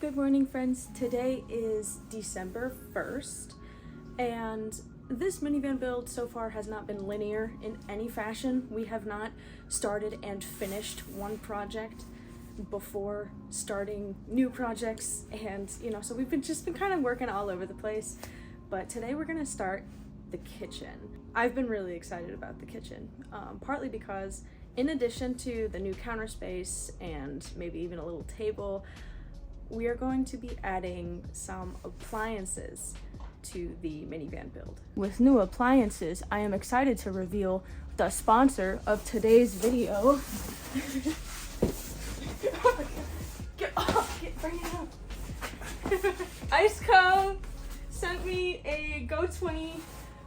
Good morning, friends. Today is December 1st, and this minivan build so far has not been linear in any fashion. We have not started and finished one project before starting new projects, and so we've just been kind of working all over the place. But today we're gonna start the kitchen. I've been really excited about the kitchen, partly because in addition to the new counter space and maybe even a little table, we are going to be adding some appliances to the minivan build. With new appliances, I am excited to reveal the sponsor of today's video. Bring it up. IceCo sent me a Go20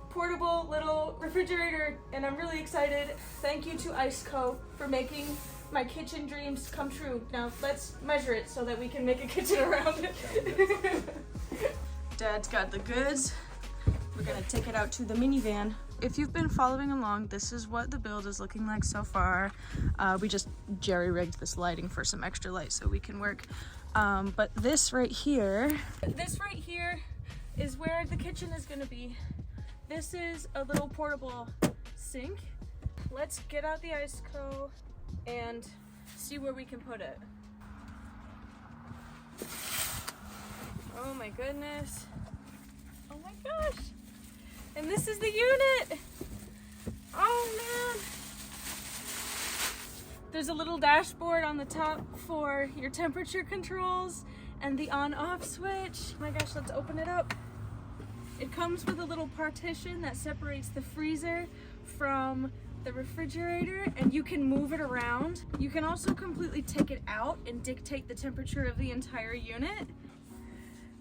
portable little refrigerator, and I'm really excited. Thank you to IceCo for making my kitchen dreams come true. Now let's measure it so that we can make a kitchen around it. Dad's got the goods. We're gonna take it out to the minivan. If you've been following along, this is what the build is looking like so far. We just jerry-rigged this lighting for some extra light so we can work. But this right here is where the kitchen is gonna be. This is a little portable sink. Let's get out the IceCo and see where we can put it. Oh my goodness. Oh my gosh. And this is the unit. Oh man. There's a little dashboard on the top for your temperature controls and the on-off switch. Oh my gosh, let's open it up. It comes with a little partition that separates the freezer from the refrigerator, and you can move it around. You can also completely take it out and dictate the temperature of the entire unit.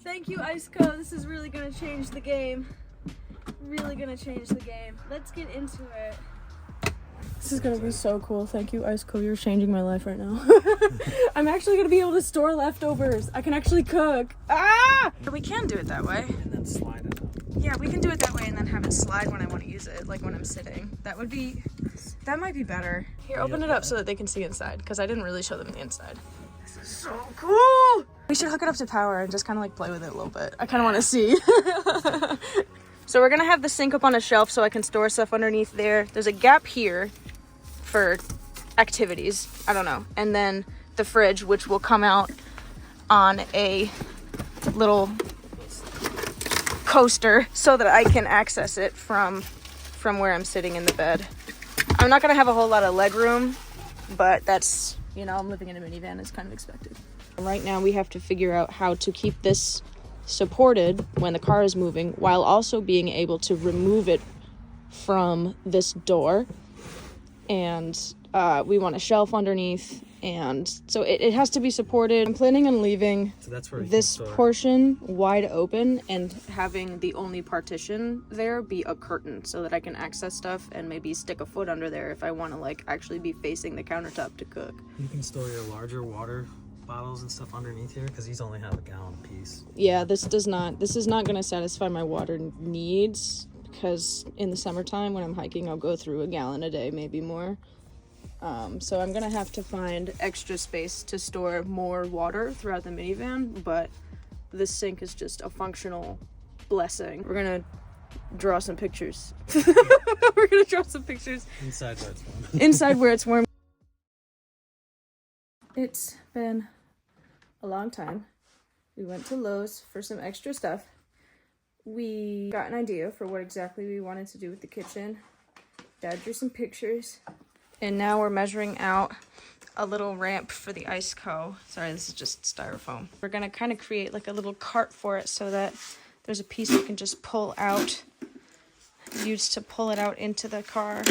Thank you, IceCo. This is really gonna change the game. Really gonna change the game. Let's get into it. This is gonna be so cool. Thank you, IceCo. You're changing my life right now. I'm actually gonna be able to store leftovers. I can actually cook. Ah! We can do it that way. And then slide it. Yeah, we can do it that way and then have it slide when I want to use it, like when I'm sitting. That might be better. Here, open it up so that they can see inside, because I didn't really show them the inside. This is so cool! We should hook it up to power and just kind of like play with it a little bit. I kind of want to see. So we're gonna have the sink up on a shelf so I can store stuff underneath there. There's a gap here for activities, I don't know. And then the fridge, which will come out on a little coaster so that I can access it from where I'm sitting in the bed. I'm not gonna have a whole lot of leg room, but that's, I'm living in a minivan, it's kind of expected. Right now we have to figure out how to keep this supported when the car is moving while also being able to remove it from this door. And we want a shelf underneath, and so it has to be supported. I'm planning on leaving this portion wide open and having the only partition there be a curtain so that I can access stuff and maybe stick a foot under there if I want to actually be facing the countertop to cook. You can store your larger water bottles and stuff underneath here because these only have a gallon piece. Yeah, this is not going to satisfy my water needs, because in the summertime when I'm hiking I'll go through a gallon a day, maybe more. So I'm gonna have to find extra space to store more water throughout the minivan, but this sink is just a functional blessing. We're gonna draw some pictures. We're gonna draw some pictures. Inside where it's warm. Inside where it's warm. It's been a long time. We went to Lowe's for some extra stuff. We got an idea for what exactly we wanted to do with the kitchen. Dad drew some pictures. And now we're measuring out a little ramp for the IceCo. Sorry, this is just styrofoam. We're gonna kind of create like a little cart for it so that there's a piece we can just pull out, use to pull it out into the car.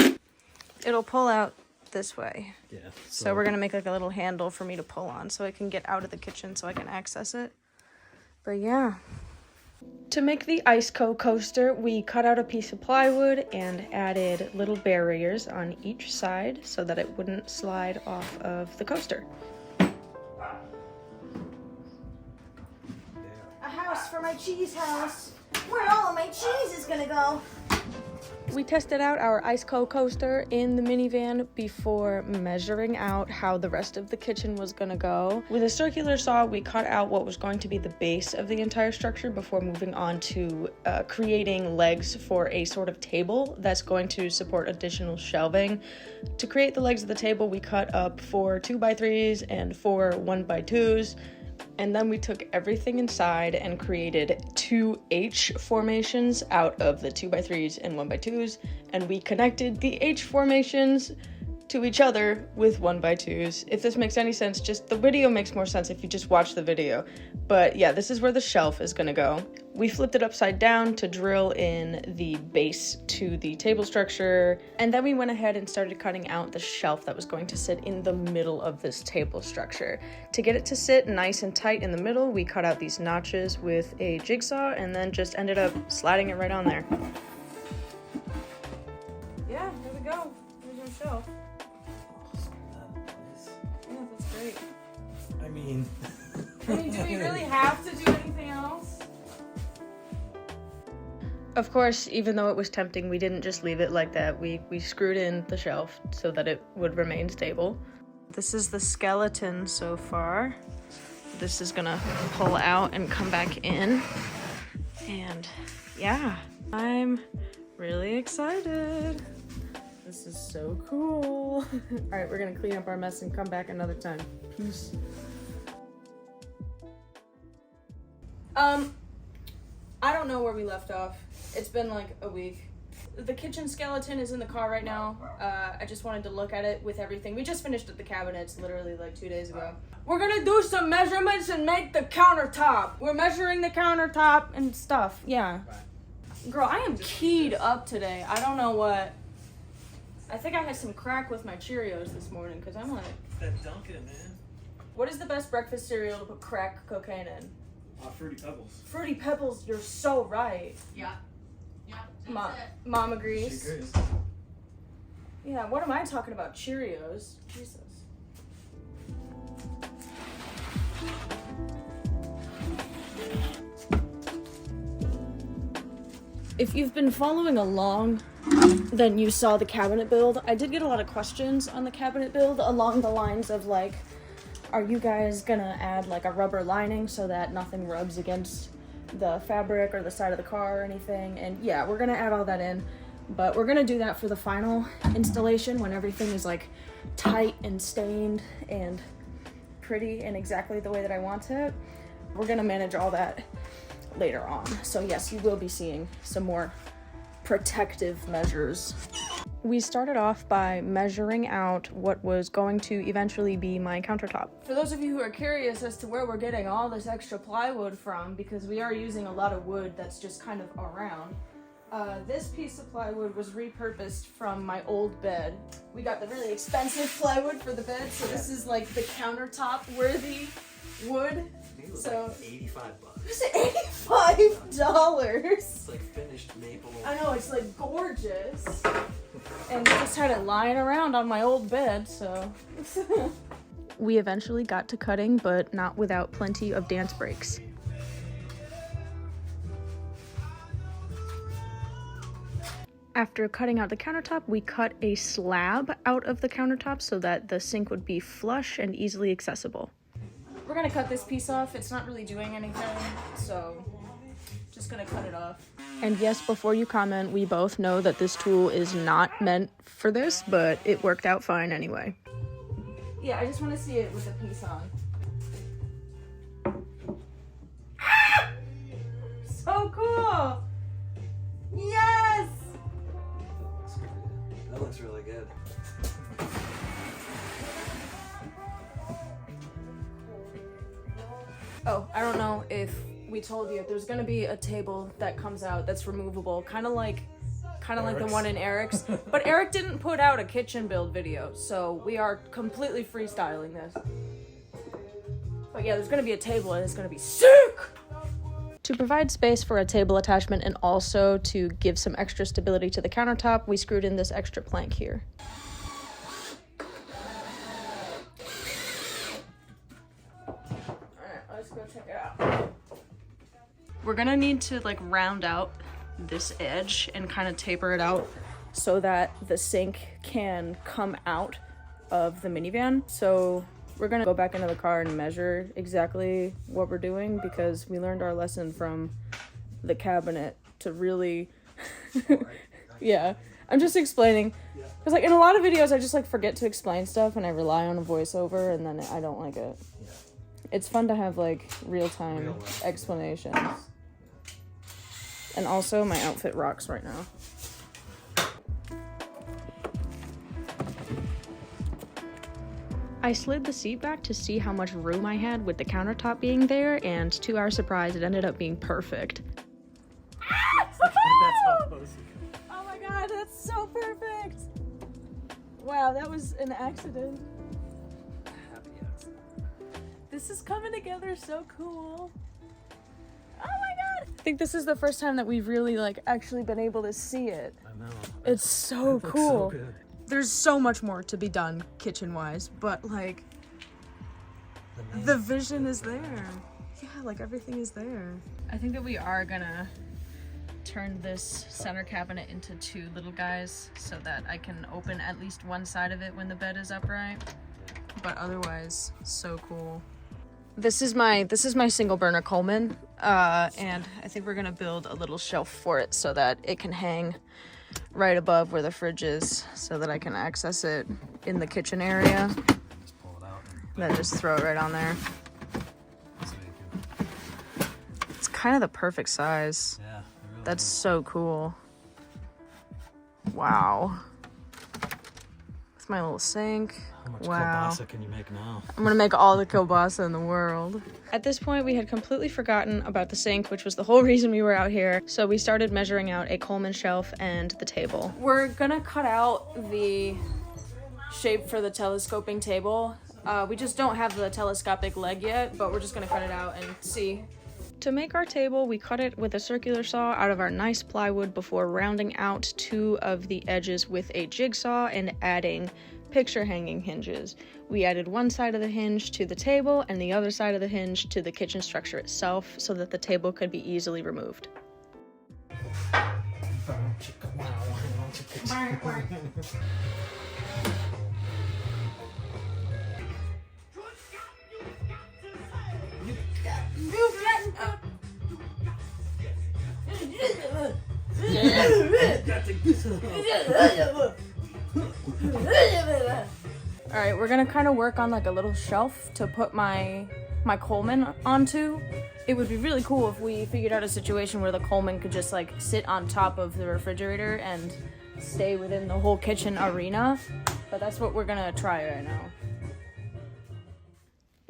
It'll pull out this way. Yeah. So we're gonna make like a little handle for me to pull on so I can get out of the kitchen so I can access it. But yeah. To make the IceCo coaster, we cut out a piece of plywood and added little barriers on each side so that it wouldn't slide off of the coaster. A house for my cheese house, where all of my cheese is gonna go. We tested out our ice cold coaster in the minivan before measuring out how the rest of the kitchen was gonna go. With a circular saw, we cut out what was going to be the base of the entire structure before moving on to creating legs for a sort of table that's going to support additional shelving. To create the legs of the table, we cut up 4 2x3s and 4 1x2s. And then we took everything inside and created 2 H formations out of the 2x3s and 1x2s, and we connected the H formations to each other with 1x2s. If this makes any sense, just the video makes more sense if you just watch the video. But yeah, this is where the shelf is gonna go. We flipped it upside down to drill in the base to the table structure, and then we went ahead and started cutting out the shelf that was going to sit in the middle of this table structure. To get it to sit nice and tight in the middle, we cut out these notches with a jigsaw and then just ended up sliding it right on there. Yeah, here we go. Here's our shelf. Yeah, that's great. I mean, do we really have to do anything else? Of course, even though it was tempting, we didn't just leave it like that. We screwed in the shelf so that it would remain stable. This is the skeleton so far. This is gonna pull out and come back in. And yeah, I'm really excited. This is so cool. All right, we're gonna clean up our mess and come back another time. Peace. I don't know where we left off. It's been like a week. The kitchen skeleton is in the car right now. I just wanted to look at it with everything. We just finished at the cabinets literally like 2 days ago. We're gonna do some measurements and make the countertop. We're measuring the countertop and stuff, yeah. Girl, I am keyed up today. I don't know what. I think I had some crack with my Cheerios this morning because I'm like. that Dunkin', man. What is the best breakfast cereal to put crack cocaine in? Fruity Pebbles. Fruity Pebbles, you're so right. Yeah. Yeah. Mom agrees. She agrees. Yeah, what am I talking about? Cheerios. Jesus. If you've been following along, then you saw the cabinet build. I did get a lot of questions on the cabinet build along the lines of like, are you guys gonna add like a rubber lining so that nothing rubs against the fabric or the side of the car or anything? And yeah, we're gonna add all that in, but we're gonna do that for the final installation when everything is like tight and stained and pretty and exactly the way that I want it. We're gonna manage all that later on. So yes, you will be seeing some more protective measures. We started off by measuring out what was going to eventually be my countertop. For those of you who are curious as to where we're getting all this extra plywood from, because we are using a lot of wood that's just kind of around, this piece of plywood was repurposed from my old bed. We got the really expensive plywood for the bed, so this is like the countertop worthy wood. So like $85. It's $85. It's like finished maple. I know, it's like gorgeous. And just had it lying around on my old bed, so. We eventually got to cutting, but not without plenty of dance breaks. After cutting out the countertop, we cut a slab out of the countertop so that the sink would be flush and easily accessible. We're gonna cut this piece off. It's not really doing anything, so just gonna cut it off. And yes, before you comment, we both know that this tool is not meant for this, but it worked out fine anyway. Yeah, I just want to see it with the piece on. Ah! So cool! Yes! That looks really good. Oh, I don't know if we told you, there's gonna be a table that comes out that's removable, kind of like the one in Eric's. But Eric didn't put out a kitchen build video, so we are completely freestyling this. But yeah, there's gonna be a table and it's gonna be sick! To provide space for a table attachment and also to give some extra stability to the countertop, we screwed in this extra plank here. Let's go check it out. We're gonna need to like round out this edge and kind of taper it out so that the sink can come out of the minivan. So we're gonna go back into the car and measure exactly what we're doing, because we learned our lesson from the cabinet to really yeah, I'm just explaining, because like in a lot of videos I just like forget to explain stuff and I rely on a voiceover, and then I don't like it. It's fun to have like real-time explanations. And also my outfit rocks right now. I slid the seat back to see how much room I had with the countertop being there, and to our surprise, it ended up being perfect. Oh my god, that's so perfect! Wow, that was an accident. Happy accident. This is coming together so cool. Oh my god! I think this is the first time that we've really like actually been able to see it. I know. It's so cool. So good. There's so much more to be done kitchen-wise, but like the vision is there. Yeah, like everything is there. I think that we are gonna turn this center cabinet into 2 little guys so that I can open at least one side of it when the bed is upright. But otherwise, so cool. This is my single burner Coleman, and I think we're gonna build a little shelf for it so that it can hang right above where the fridge is, so that I can access it in the kitchen area. Just pull it out. Then just throw it right on there. It's kind of the perfect size. Yeah, it really That's is. so cool. Wow. With my little sink. How much Wow. kielbasa can you make now? I'm gonna make all the kielbasa in the world. At this point, we had completely forgotten about the sink, which was the whole reason we were out here. So we started measuring out a Coleman shelf and the table. We're gonna cut out the shape for the telescoping table. We just don't have the telescopic leg yet, but we're just gonna cut it out and see. To make our table, we cut it with a circular saw out of our nice plywood before rounding out 2 of the edges with a jigsaw and adding picture hanging hinges. We added one side of the hinge to the table and the other side of the hinge to the kitchen structure itself so that the table could be easily removed. Alright, we're gonna kind of work on like a little shelf to put my Coleman onto. It would be really cool if we figured out a situation where the Coleman could just like sit on top of the refrigerator and stay within the whole kitchen arena. But that's what we're gonna try right now.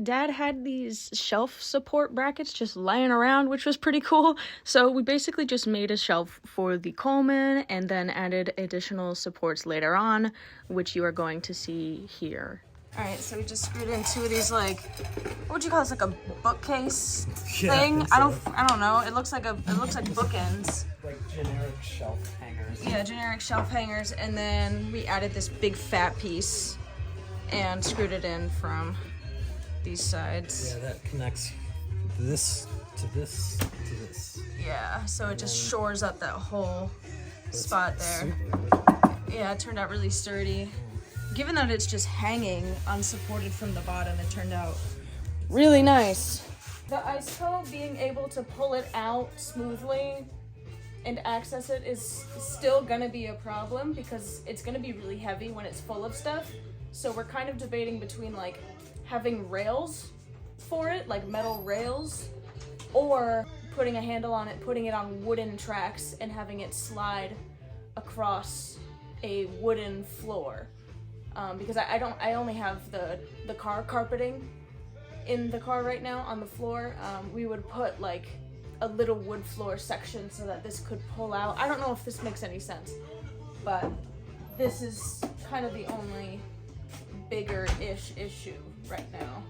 Dad had these shelf support brackets just laying around, which was pretty cool. So we basically just made a shelf for the Coleman and then added additional supports later on, which you are going to see here. All right, so we just screwed in 2 of these, like, what would you call this, like a bookcase thing? I don't know. It looks like bookends. Like generic shelf hangers. Yeah, generic shelf hangers, and then we added this big fat piece and screwed it in from these sides. Yeah, that connects this to this to this. Yeah, so it just shores up that whole spot there. Yeah, it turned out really sturdy. Given that it's just hanging unsupported from the bottom, it turned out really nice. The ice cove, being able to pull it out smoothly and access it is still gonna be a problem because it's gonna be really heavy when it's full of stuff. So we're kind of debating between like having rails for it, like metal rails, or putting a handle on it, putting it on wooden tracks and having it slide across a wooden floor. Because I only have the car carpeting in the car right now on the floor. We would put like a little wood floor section so that this could pull out. I don't know if this makes any sense, but this is kind of the only bigger-ish issue right now.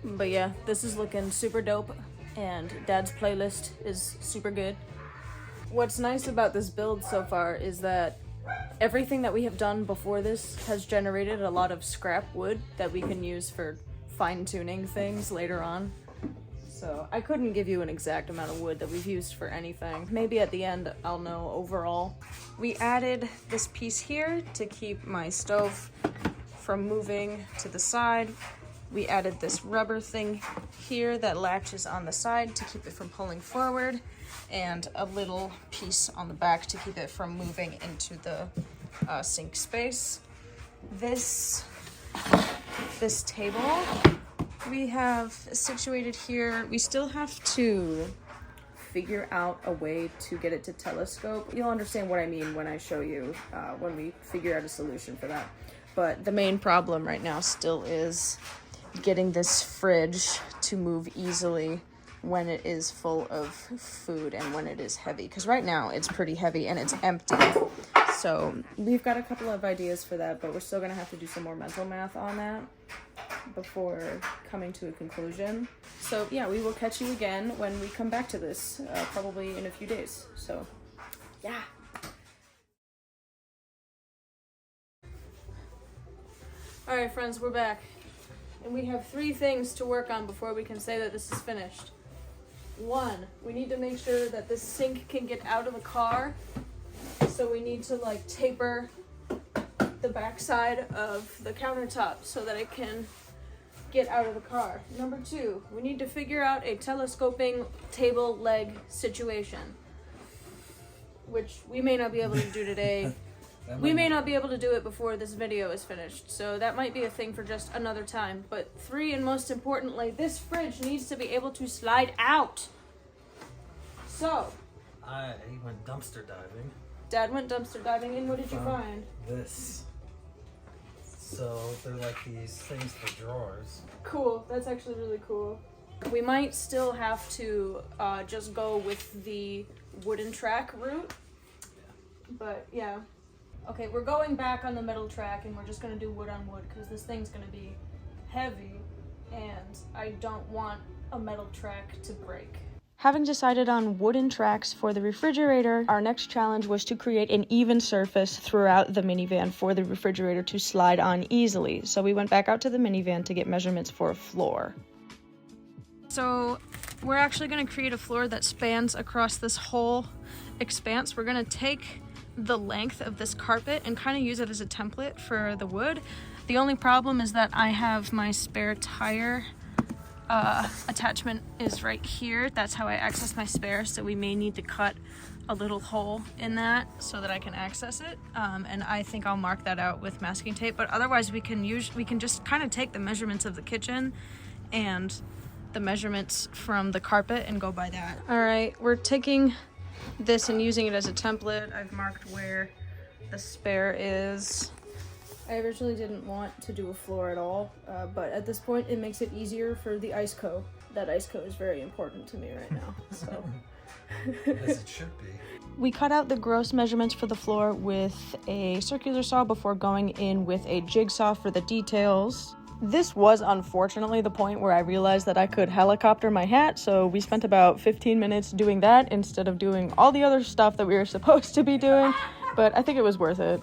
But yeah, this is looking super dope, and Dad's playlist is super good. What's nice about this build so far is that everything that we have done before this has generated a lot of scrap wood that we can use for fine-tuning things later on. So I couldn't give you an exact amount of wood that we've used for anything. Maybe at the end I'll know overall. We added this piece here to keep my stove from moving to the side. We added this rubber thing here that latches on the side to keep it from pulling forward, and a little piece on the back to keep it from moving into the sink space. This table we have situated here. We still have to figure out a way to get it to telescope. You'll understand what I mean when I show you, when we figure out a solution for that. But the main problem right now still is getting this fridge to move easily when it is full of food and when it is heavy. Because right now it's pretty heavy and it's empty. So we've got a couple of ideas for that, but we're still gonna have to do some more mental math on that before coming to a conclusion. So yeah, we will catch you again when we come back to this, probably in a few days. So yeah. All right, friends, we're back. And we have 3 things to work on before we can say that this is finished. 1, we need to make sure that this sink can get out of the car. So we need to like taper the backside of the countertop so that it can get out of the car. Number 2, we need to figure out a telescoping table leg situation, which we may not be able to do today. We may not be able to do it before this video is finished, so that might be a thing for just another time. But 3, and most importantly, this fridge needs to be able to slide out. So I went dumpster diving. Dad went dumpster diving, and what did you find? This. So they're like these things for drawers. Cool, that's actually really cool. We might still have to just go with the wooden track route. But yeah. Okay, we're going back on the metal track and we're just gonna do wood on wood because this thing's gonna be heavy and I don't want a metal track to break. Having decided on wooden tracks for the refrigerator, our next challenge was to create an even surface throughout the minivan for the refrigerator to slide on easily. So we went back out to the minivan to get measurements for a floor. So we're actually gonna create a floor that spans across this whole expanse. We're gonna take the length of this carpet and kind of use it as a template for the wood. The only problem is that I have my spare tire attachment is right here. That's how I access my spare, so we may need to cut a little hole in that so that I can access it, and I think I'll mark that out with masking tape. But otherwise we can just kind of take the measurements of the kitchen and the measurements from the carpet and go by that. All right, we're taking this and using it as a template. I've marked where the spare is. I originally didn't want to do a floor at all, but at this point it makes it easier for the ice co. That ice co is very important to me right now, so. As it should be. We cut out the gross measurements for the floor with a circular saw before going in with a jigsaw for the details. This was unfortunately the point where I realized that I could helicopter my hat, so we spent about 15 minutes doing that instead of doing all the other stuff that we were supposed to be doing, but I think it was worth it.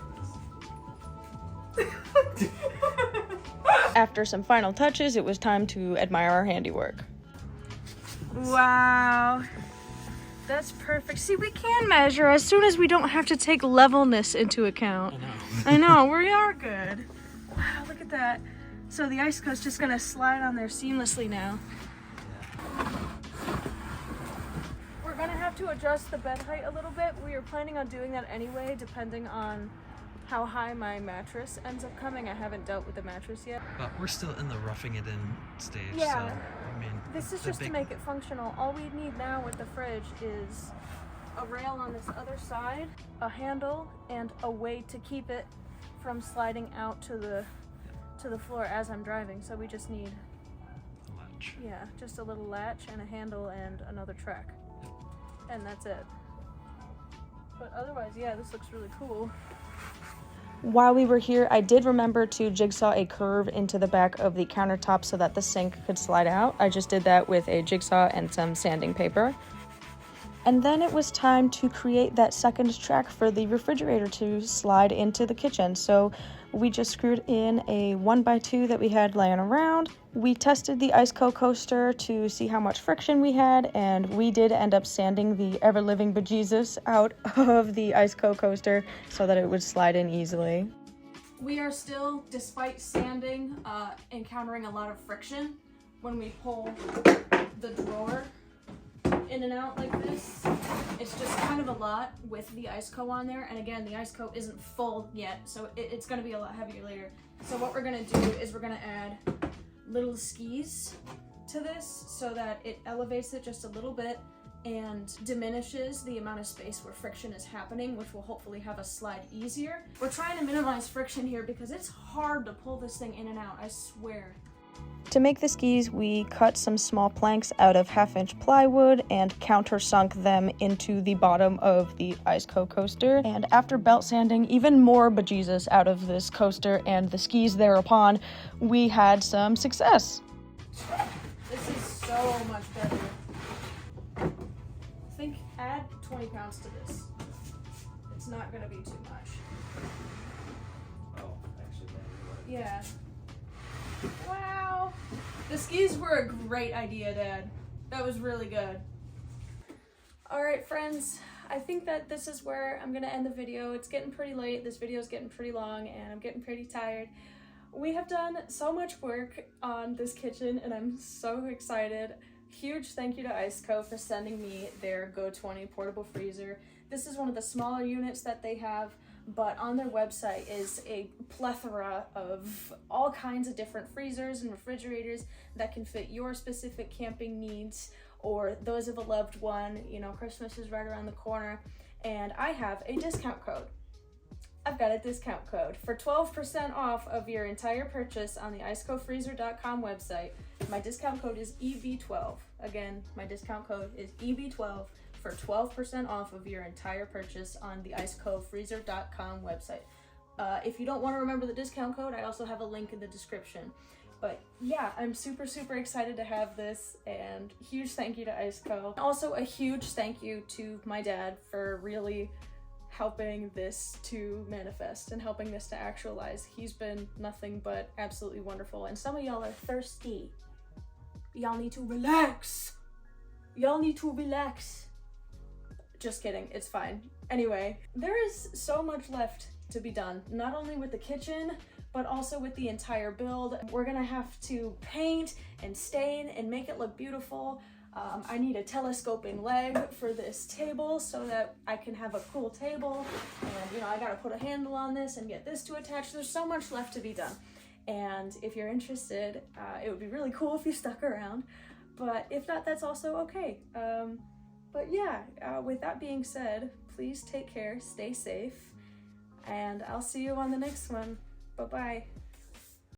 After some final touches, it was time to admire our handiwork. Wow, that's perfect. See, we can measure as soon as we don't have to take levelness into account. I know, we are good. Wow, look at that. So the ice co's just gonna slide on there seamlessly now. We're gonna have to adjust the bed height a little bit. We were planning on doing that anyway, depending on how high my mattress ends up coming. I haven't dealt with the mattress yet. But we're still in the roughing it in stage, yeah. So, I mean... This is just to make it functional. All we need now with the fridge is a rail on this other side, a handle, and a way to keep it from sliding out to the floor as I'm driving. So we just need a latch. Yeah, just a little latch and a handle and another track. And that's it. But otherwise, yeah, this looks really cool. While we were here, I did remember to jigsaw a curve into the back of the countertop so that the sink could slide out. I just did that with a jigsaw and some sanding paper. And then it was time to create that second track for the refrigerator to slide into the kitchen. So we just screwed in a 1x2 that we had laying around. We tested the Iceco coaster to see how much friction we had, and we did end up sanding the ever-living bejesus out of the Iceco coaster so that it would slide in easily. We are still, despite sanding, encountering a lot of friction when we pull the drawer in and out like this. It's just kind of a lot with the Iceco on there, and again, the Iceco isn't full yet, so it's going to be a lot heavier later. So what we're going to do is we're going to add little skis to this so that it elevates it just a little bit and diminishes the amount of space where friction is happening, which will hopefully have us slide easier. We're trying to minimize friction here because it's hard to pull this thing in and out, I swear. To make the skis, we cut some small planks out of 1/2-inch plywood and countersunk them into the bottom of the Iceco coaster. And after belt sanding even more bejesus out of this coaster and the skis thereupon, we had some success. This is so much better. I think add 20 pounds to this. It's not gonna be too much. Oh, actually, yeah. Wow. The skis were a great idea, Dad. That was really good. Alright, friends. I think that this is where I'm going to end the video. It's getting pretty late. This video is getting pretty long, and I'm getting pretty tired. We have done so much work on this kitchen, and I'm so excited. Huge thank you to Iceco for sending me their Go20 portable freezer. This is one of the smaller units that they have, but on their website is a plethora of all kinds of different freezers and refrigerators that can fit your specific camping needs or those of a loved one. You know, Christmas is right around the corner, and I have a discount code. I've got a discount code for 12% off of your entire purchase on the icecofreezer.com website. My discount code is EB12. Again, my discount code is EB12 for 12% off of your entire purchase on the icecofreezer.com website. If you don't want to remember the discount code, I also have a link in the description. But yeah, I'm super, super excited to have this, and huge thank you to Iceco. Also a huge thank you to my dad for really helping this to manifest and helping this to actualize. He's been nothing but absolutely wonderful, and some of y'all are thirsty. Y'all need to relax. Y'all need to relax. Just kidding, it's fine. Anyway, there is so much left to be done, not only with the kitchen, but also with the entire build. We're gonna have to paint and stain and make it look beautiful. I need a telescoping leg for this table so that I can have a cool table. And you know, I gotta put a handle on this and get this to attach. There's so much left to be done. And if you're interested, it would be really cool if you stuck around. But if not, that's also okay. But yeah, with that being said, please take care, stay safe, and I'll see you on the next one. Bye-bye.